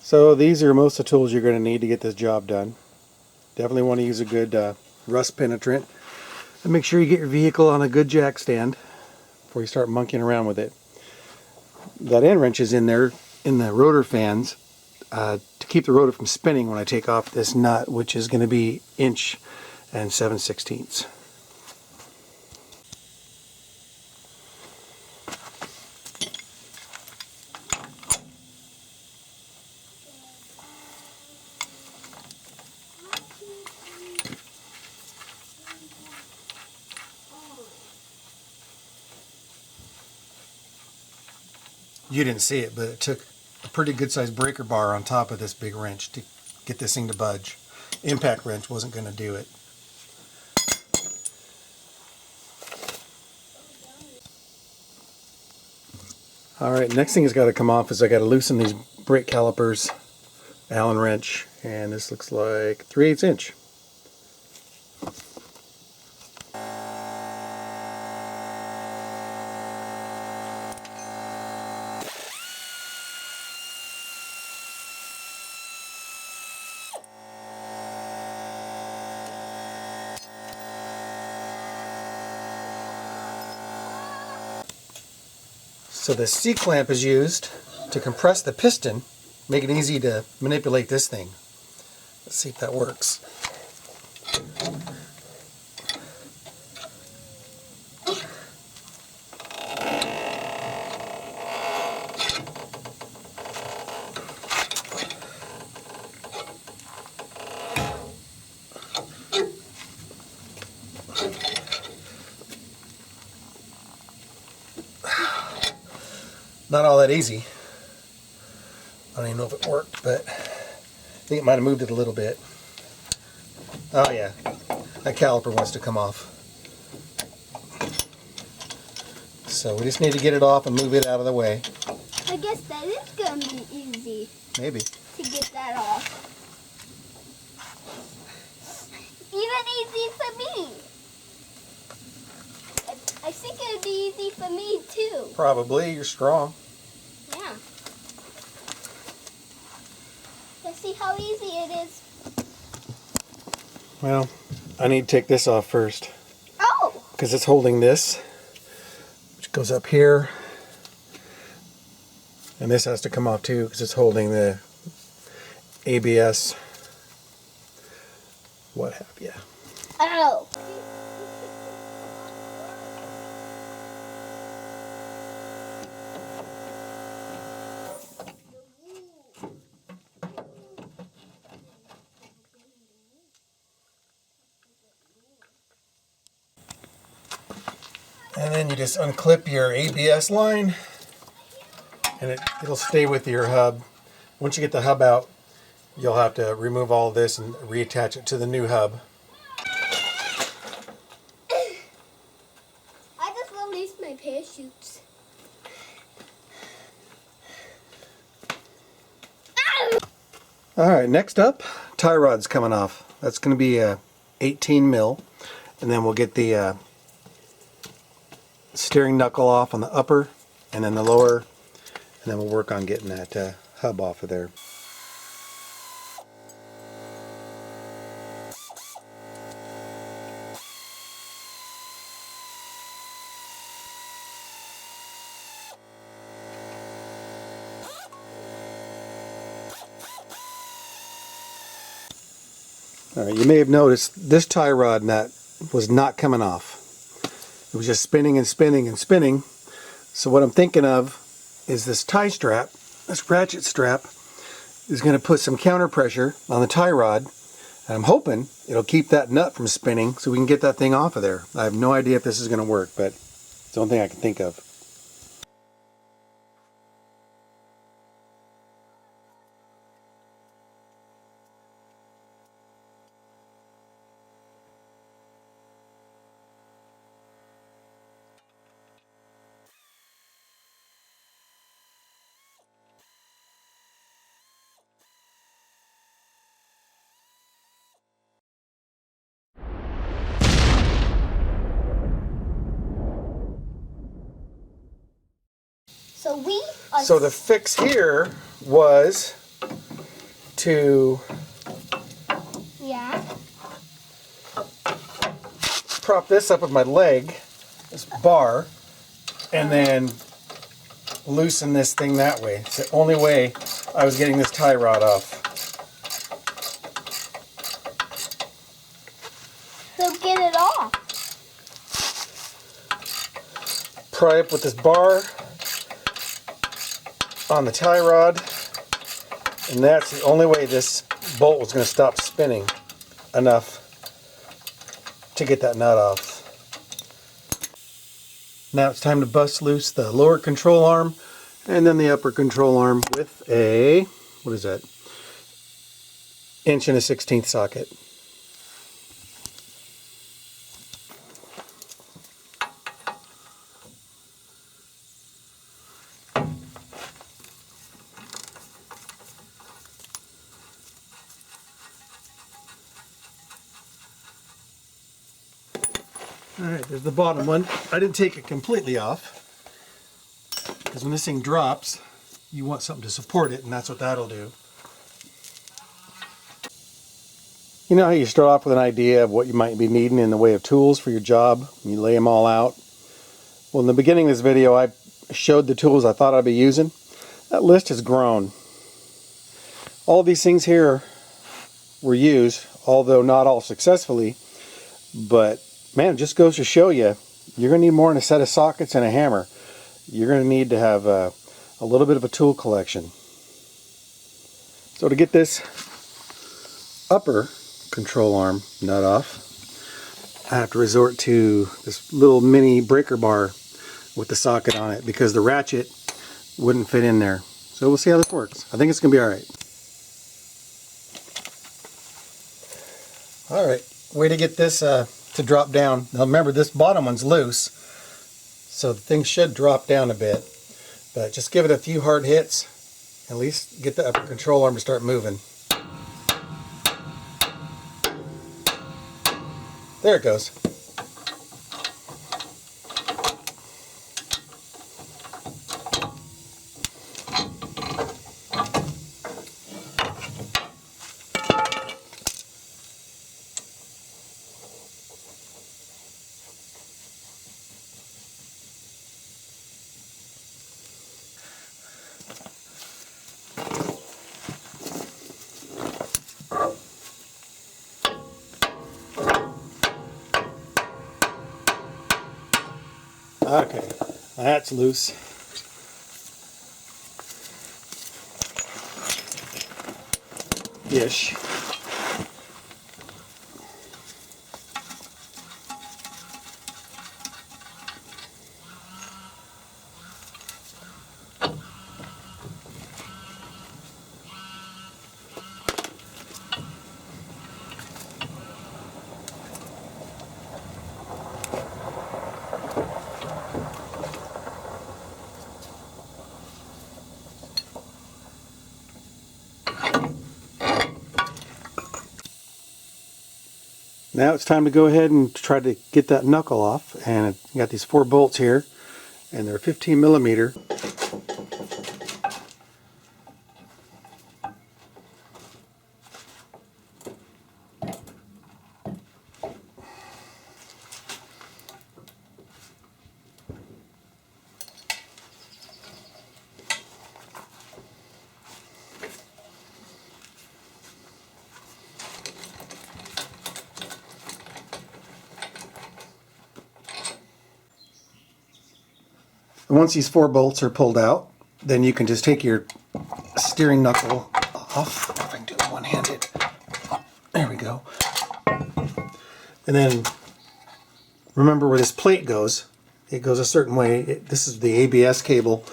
So these are most of the tools you're going to need to get this job done. Definitely want to use a good rust penetrant. And make sure you get your vehicle on a good jack stand before you start monkeying around with it. That end wrench is in there in the rotor fans to keep the rotor from spinning when I take off this nut, which is going to be 1 7/16 inches. You didn't see it, but it took a pretty good sized breaker bar on top of this big wrench to get this thing to budge. Impact wrench wasn't going to do it. Alright, next thing that's got to come off is I got to loosen these brake calipers, Allen wrench, and this looks like 3/8 inch. So the C-clamp is used to compress the piston, make it easy to manipulate this thing. Let's see if that works. Not all that easy. I don't even know if it worked, but I think it might have moved it a little bit. Oh yeah, that caliper wants to come off. So we just need to get it off and move it out of the way. I guess that is going to be easy. Maybe. To get that off. Even easy for me. I think it would be easy for me too. Probably, you're strong. Yeah. Let's see how easy it is. Well, I need to take this off first. Oh! Because it's holding this, which goes up here. And this has to come off too, because it's holding the ABS, what have you. Oh! And then you just unclip your ABS line and it'll stay with your hub. Once you get the hub out, you'll have to remove all of this and reattach it to the new hub. I just released my parachutes. Alright, next up, tie rod's coming off. That's going to be a 18 mil, and then we'll get the steering knuckle off on the upper and then the lower, and then we'll work on getting that hub off of there. Alright, you may have noticed this tie rod nut was not coming off. It was just spinning and spinning and spinning. So what I'm thinking of is this tie strap, this ratchet strap, is going to put some counter pressure on the tie rod. And I'm hoping it'll keep that nut from spinning so we can get that thing off of there. I have no idea if this is going to work, but it's the only thing I can think of. So we are... So the fix here was to Yeah. prop this up with my leg, this bar, and then loosen this thing that way. It's the only way I was getting this tie rod off. So get it off. Pry up with this bar on the tie rod, and that's the only way this bolt was going to stop spinning enough to get that nut off. Now it's time to bust loose the lower control arm and then the upper control arm with a, what is that, 1 1/16 socket. Alright, there's the bottom one. I didn't take it completely off, because when this thing drops, you want something to support it, and that's what that'll do. You know how you start off with an idea of what you might be needing in the way of tools for your job, and you lay them all out? Well, in the beginning of this video, I showed the tools I thought I'd be using. That list has grown. All these things here were used, although not all successfully, but man, it just goes to show you, you're going to need more than a set of sockets and a hammer. You're going to need to have a little bit of a tool collection. So to get this upper control arm nut off, I have to resort to this little mini breaker bar with the socket on it, because the ratchet wouldn't fit in there. So we'll see how this works. I think it's going to be alright. Alright, way to get this to drop down. Now remember, this bottom one's loose, so the thing should drop down a bit, but just give it a few hard hits, at least get the upper control arm to start moving. There it goes. Okay, that's loose. Ish. Now it's time to go ahead and try to get that knuckle off, and I've got these 4 bolts here, and they're 15 millimeter. And once these 4 bolts are pulled out, then you can just take your steering knuckle off. If I can do it one-handed. There we go. And then remember where this plate goes. It goes a certain way. This is the ABS cable,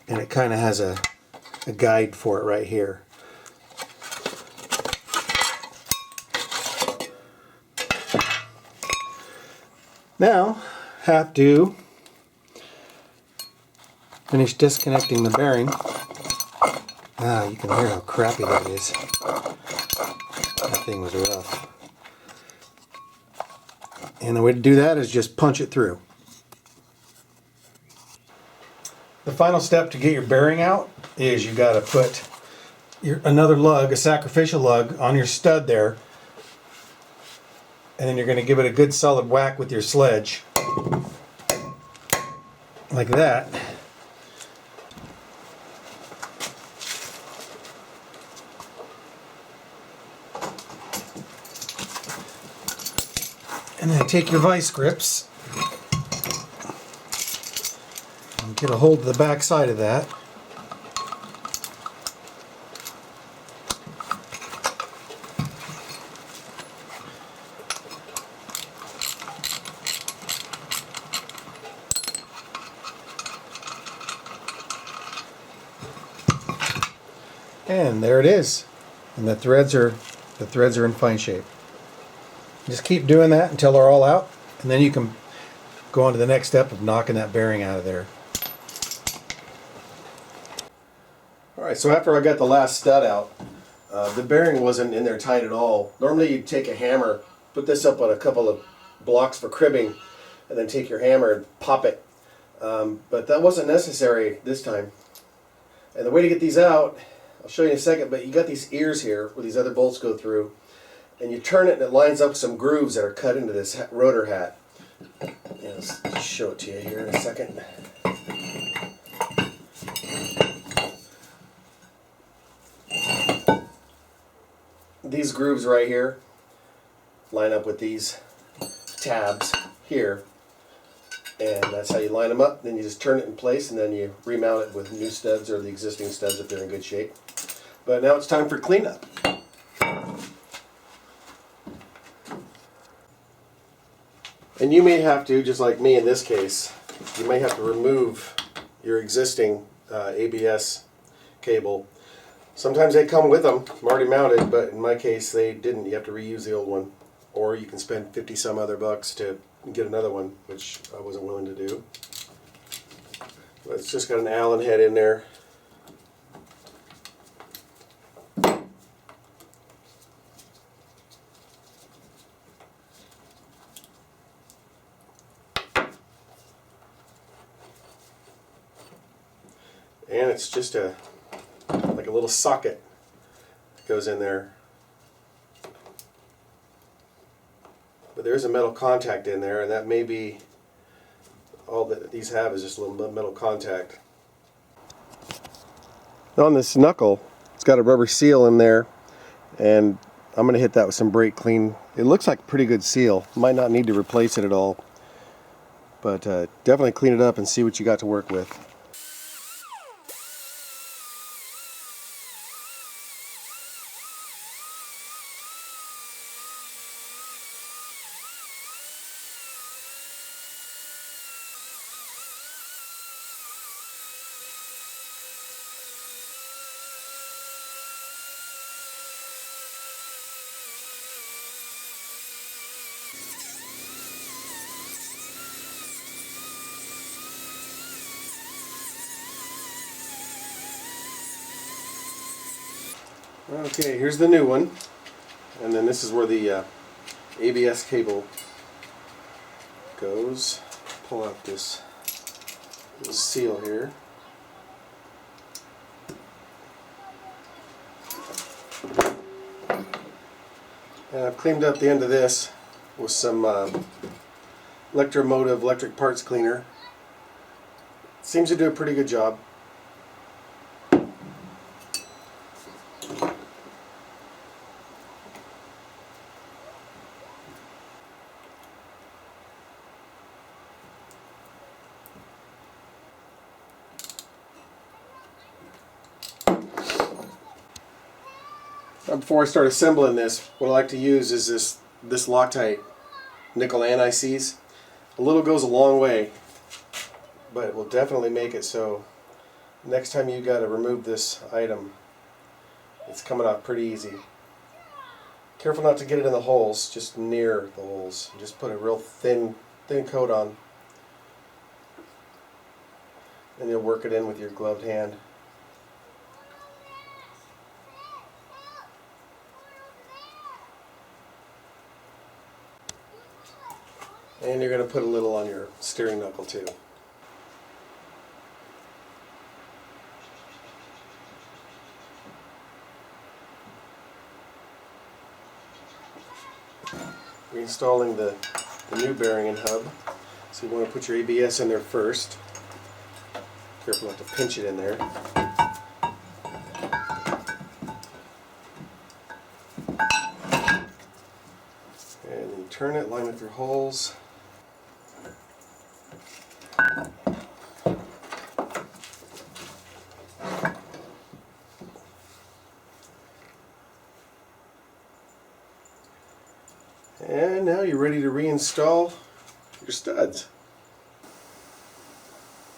and it kind of has a guide for it right here. Now, have to finish disconnecting the bearing. Ah, you can hear how crappy that is. That thing was rough. And the way to do that is just punch it through. The final step to get your bearing out is you got to put another lug, a sacrificial lug, on your stud there. And then you're going to give it a good solid whack with your sledge. Like that. And then take your vice grips and get a hold of the back side of that. And there it is. And the threads are in fine shape. Just keep doing that until they're all out, and then you can go on to the next step of knocking that bearing out of there. Alright, so after I got the last stud out, the bearing wasn't in there tight at all. Normally you'd take a hammer, put this up on a couple of blocks for cribbing, and then take your hammer and pop it. But that wasn't necessary this time. And the way to get these out, I'll show you in a second, but you got these ears here where these other bolts go through. And you turn it and it lines up some grooves that are cut into this rotor hat. Let's just show it to you here in a second. These grooves right here line up with these tabs here. And that's how you line them up. Then you just turn it in place and then you remount it with new studs or the existing studs if they're in good shape. But now it's time for cleanup. And you may have to, just like me in this case, you may have to remove your existing ABS cable. Sometimes they come with them, already mounted, but in my case they didn't. You have to reuse the old one. Or you can spend 50 some other bucks to get another one, which I wasn't willing to do. But it's just got an Allen head in there. And it's just like a little socket that goes in there. But there's a metal contact in there, and that may be all that these have, is just a little metal contact. On this knuckle, it's got a rubber seal in there, and I'm going to hit that with some brake clean. It looks like a pretty good seal. Might not need to replace it at all, but definitely clean it up and see what you got to work with. Okay, here's the new one, and then this is where the ABS cable goes. Pull out this seal here. And I've cleaned up the end of this with some Electromotive electric parts cleaner. Seems to do a pretty good job. Before I start assembling this, what I like to use is this Loctite nickel anti-seize. A little goes a long way, but it will definitely make it so next time you got to remove this item, it's coming out pretty easy. Careful not to get it in the holes, just near the holes. Just put a real thin coat on, and you'll work it in with your gloved hand. And you're going to put a little on your steering knuckle too. We're installing the new bearing and hub. So you want to put your ABS in there first. Careful not to pinch it in there. And then you turn it, line up your holes. And now you're ready to reinstall your studs.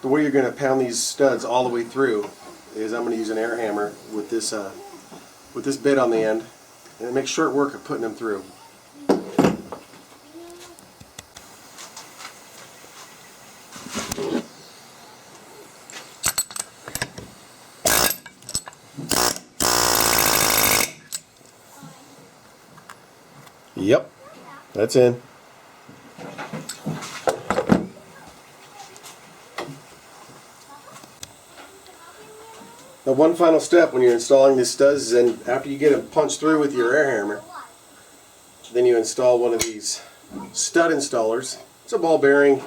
The way you're going to pound these studs all the way through is I'm going to use an air hammer with this bit on the end, and make short work of putting them through. Yep, that's in. Now, one final step when you're installing these studs is, and after you get them punched through with your air hammer, then you install one of these stud installers. It's a ball bearing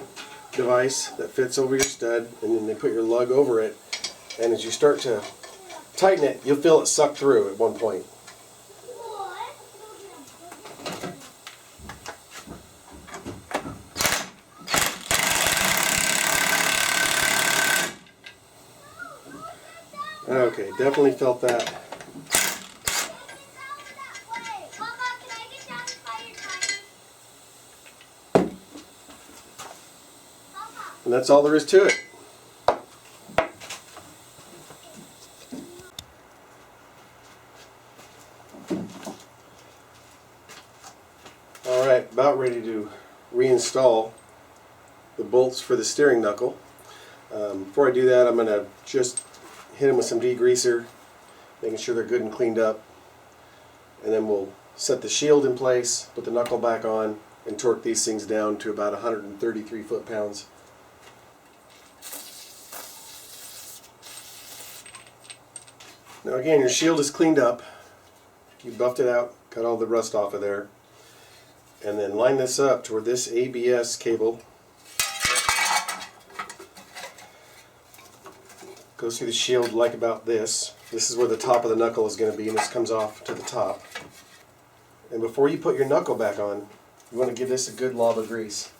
device that fits over your stud, and then they put your lug over it, and as you start to tighten it, you'll feel it suck through at one point. Okay, definitely felt that. And that's all there is to it. Alright, about ready to reinstall the bolts for the steering knuckle. Before I do that, I'm going to just hit them with some degreaser, making sure they're good and cleaned up. And then we'll set the shield in place, put the knuckle back on, and torque these things down to about 133 foot-pounds. Now again, your shield is cleaned up. You buffed it out, cut all the rust off of there. And then line this up to where this ABS cable goes through the shield like about this. This is where the top of the knuckle is going to be, and this comes off to the top. And before you put your knuckle back on, you want to give this a good lob of grease.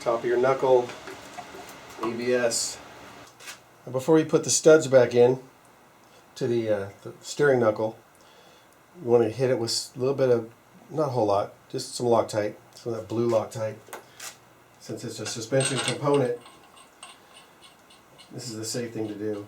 Top of your knuckle, ABS. And before you put the studs back in to the steering knuckle, you want to hit it with a little bit of, not a whole lot, just some Loctite, some of that blue Loctite. Since it's a suspension component, this is the safe thing to do.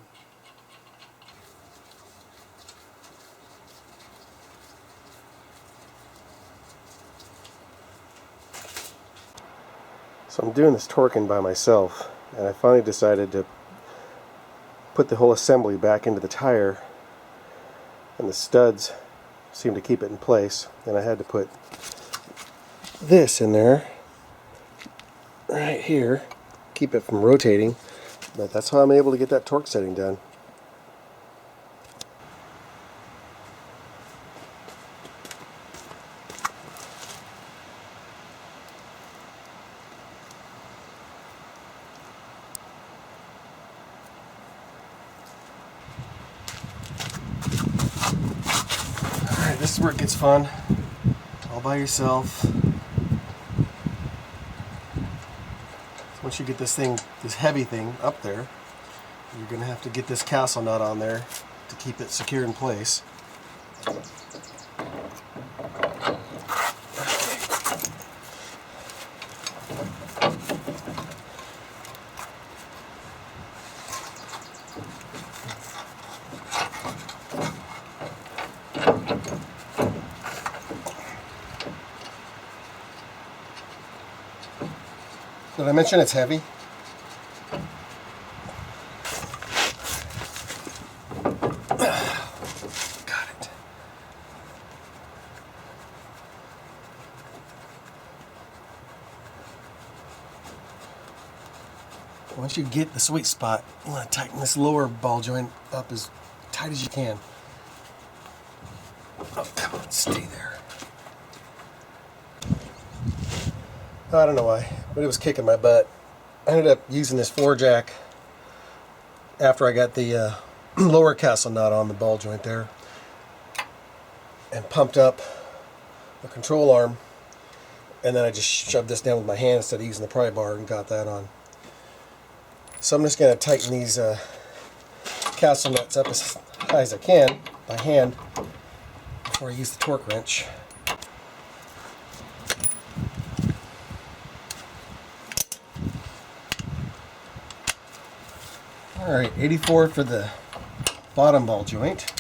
So I'm doing this torquing by myself, and I finally decided to put the whole assembly back into the tire, and the studs seem to keep it in place, and I had to put this in there right here, keep it from rotating, but that's how I'm able to get that torque setting done. Alright, this is where it gets fun, all by yourself. Once you get this thing, this heavy thing up there, you're going to have to get this castle nut on there to keep it secure in place. Did I mention it's heavy? Got it. once you get the sweet spot, you want to tighten this lower ball joint up as tight as you can. Oh, come on, stay there. I don't know why, but it was kicking my butt. I ended up using this floor jack after I got the lower castle nut on the ball joint there and pumped up the control arm, and then I just shoved this down with my hand instead of using the pry bar and got that on. So I'm just going to tighten these castle nuts up as high as I can by hand before I use the torque wrench. Alright, 84 for the bottom ball joint.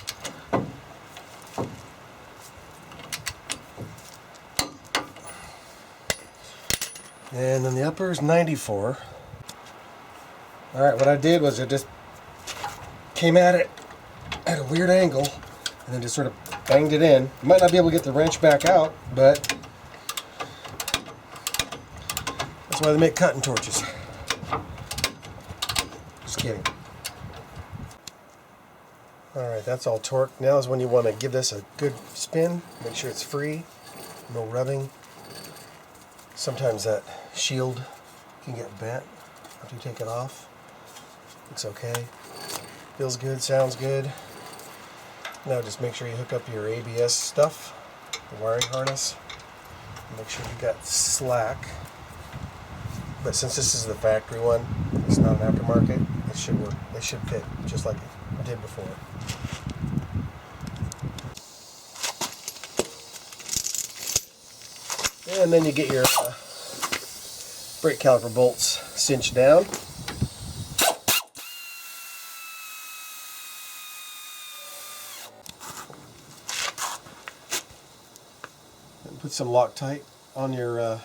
And then the upper is 94. Alright, what I did was I just came at it at a weird angle and then just sort of banged it in. You might not be able to get the wrench back out, but that's why they make cutting torches. Just kidding. Alright, that's all torqued. Now is when you want to give this a good spin. Make sure it's free, no rubbing. Sometimes that shield can get bent after you take it off. Looks okay. Feels good, sounds good. Now just make sure you hook up your ABS stuff, the wiring harness. Make sure you got slack. But since this is the factory one, it's not an aftermarket, it should work. It should fit just like it did before. And then you get your brake caliper bolts cinched down. And put some Loctite on your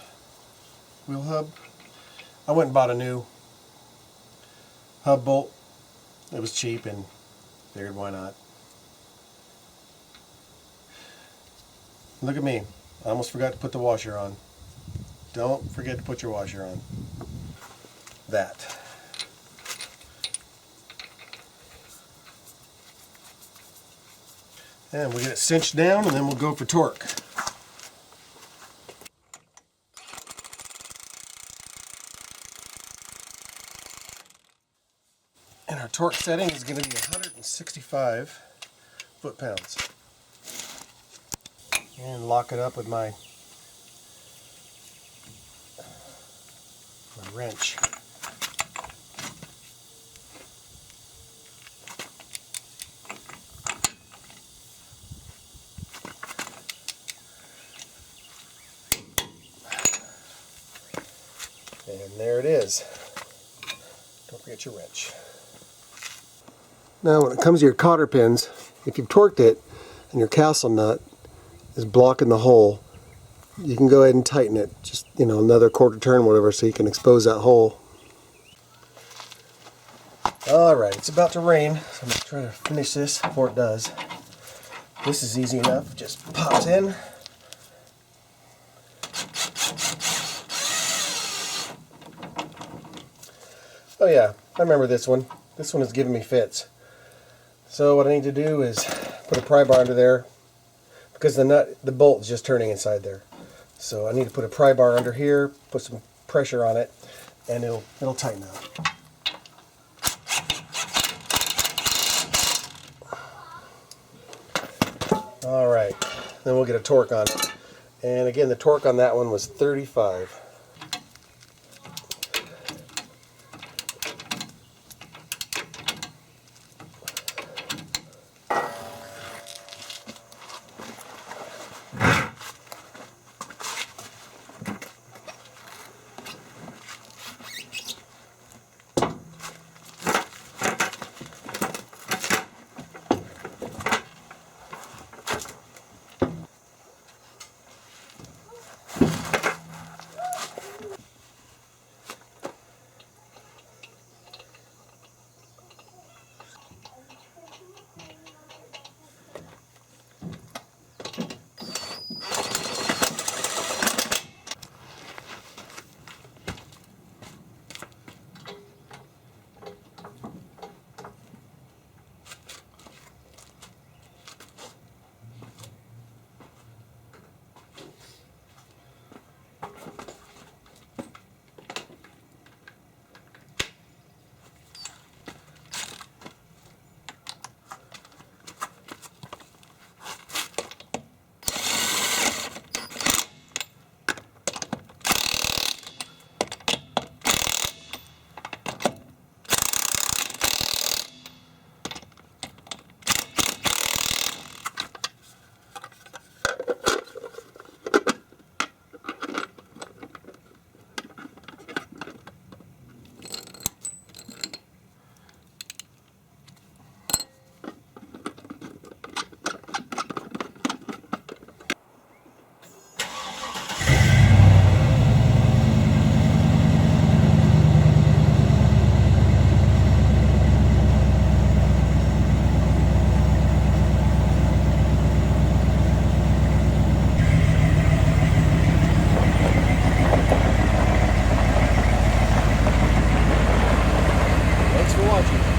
wheel hub. I went and bought a new hub bolt. It was cheap and figured why not. Look at me. I almost forgot to put the washer on. Don't forget to put your washer on. That. And we'll get it cinched down and then we'll go for torque. And our torque setting is going to be 165 foot-pounds. And lock it up with my wrench. And there it is. Don't forget your wrench. Now when it comes to your cotter pins, if you've torqued it and your castle nut is blocking the hole, you can go ahead and tighten it. Just, you know, another quarter turn, whatever, so you can expose that hole. Alright, it's about to rain, so I'm going to try to finish this before it does. This is easy enough, just pops in. Oh yeah, I remember this one. This one is giving me fits. So what I need to do is put a pry bar under there, because the bolt is just turning inside there. So I need to put a pry bar under here, put some pressure on it, and it'll tighten up. Alright, then we'll get a torque on it. And again, the torque on that one was 35. watching.